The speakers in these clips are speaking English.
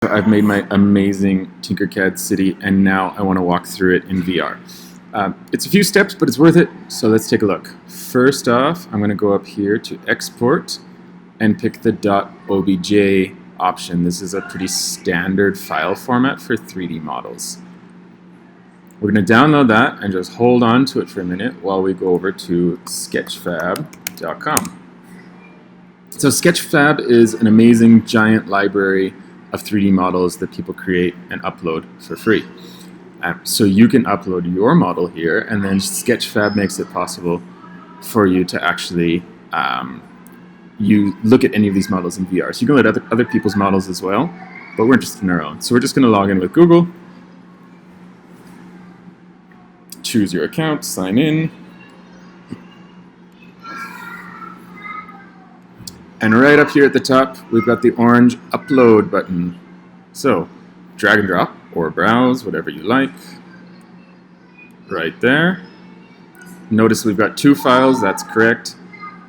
I've made my amazing TinkerCAD city, and now I want to walk through it in VR. It's a few steps, but it's worth it, so let's take a look. First off, I'm going to go up here to Export and pick the .obj option. This is a pretty standard file format for 3D models. We're going to download that and just hold on to it for a minute while we go over to SketchFab.com. So SketchFab is an amazing giant library of 3D models that people create and upload for free. So you can upload your model here, and then SketchFab makes it possible for you to actually you look at any of these models in VR. So you can look at other people's models as well, but we're interested in our own. So we're just going to log in with Google, choose your account, sign in, and right up here at the top, we've got the orange upload button. So drag and drop or browse, whatever you like, right there. Notice we've got two files, that's correct.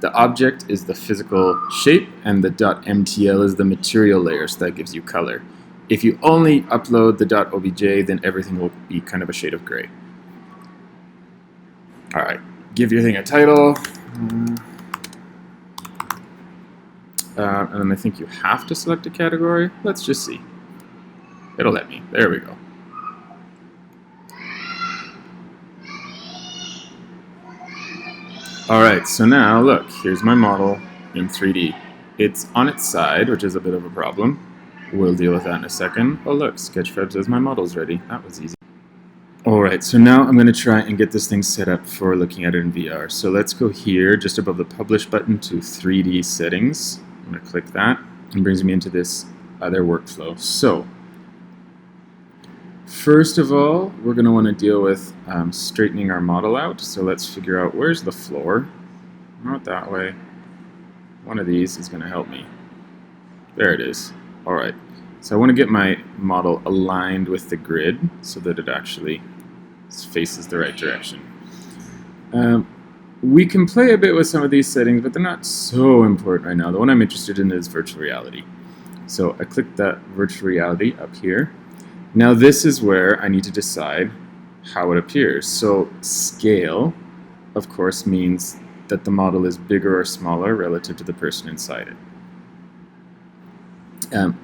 The object is the physical shape, and the .mtl is the material layer, so that gives you color. If you only upload the .obj, then everything will be kind of a shade of gray. All right, give your thing a title. And then I think you have to select a category. Let's just see. It'll let me. There we go. Alright, so now look, here's my model in 3D. It's on its side, which is a bit of a problem. We'll deal with that in a second. Oh look, SketchFab says my model's ready. That was easy. Alright, so now I'm going to try and get this thing set up for looking at it in VR. So let's go here, just above the Publish button, to 3D Settings. I'm going to click that, and brings me into this other workflow. So first of all, we're going to want to deal with straightening our model out. So let's figure out where's the floor. Not that way. One of these is going to help me. There it is. All right. So I want to get my model aligned with the grid so that it actually faces the right direction. We can play a bit with some of these settings, but they're not so important right now. The one I'm interested in is virtual reality. So I click that virtual reality up here. Now this is where I need to decide how it appears. So scale, of course, means that the model is bigger or smaller relative to the person inside it.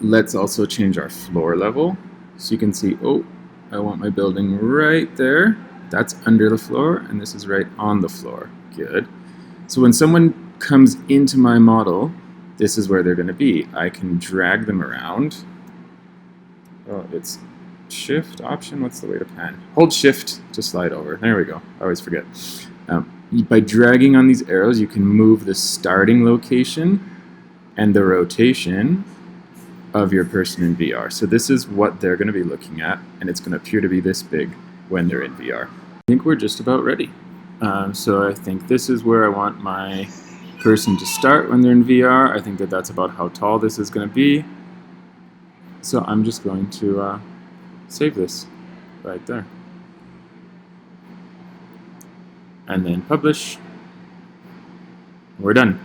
Let's also change our floor level. So you can see, oh, I want my building right there. That's under the floor, and this is right on the floor. Good. So when someone comes into my model, this is where they're going to be. I can drag them around. Oh, it's Shift, Option, what's the way to pan? Hold Shift to slide over. There we go. I always forget. By dragging on these arrows, you can move the starting location and the rotation of your person in VR. So this is what they're going to be looking at, and it's going to appear to be this big when they're in VR. I think we're just about ready. So I think this is where I want my person to start when they're in VR. I think that that's about how tall this is going to be. So I'm just going to save this right there. And then publish. We're done.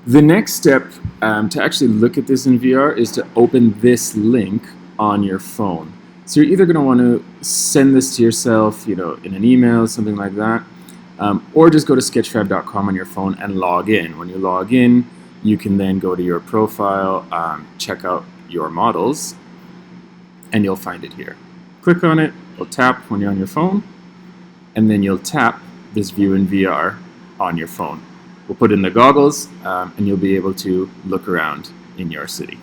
The next step to actually look at this in VR is to open this link on your phone. So you're either going to want to send this to yourself, in an email, something like that, or just go to SketchFab.com on your phone and log in. When you log in, you can then go to your profile, check out your models, and you'll find it here. Click on it, you'll tap when you're on your phone, and then you'll tap this view in VR on your phone. We'll put in the goggles, and you'll be able to look around in your city.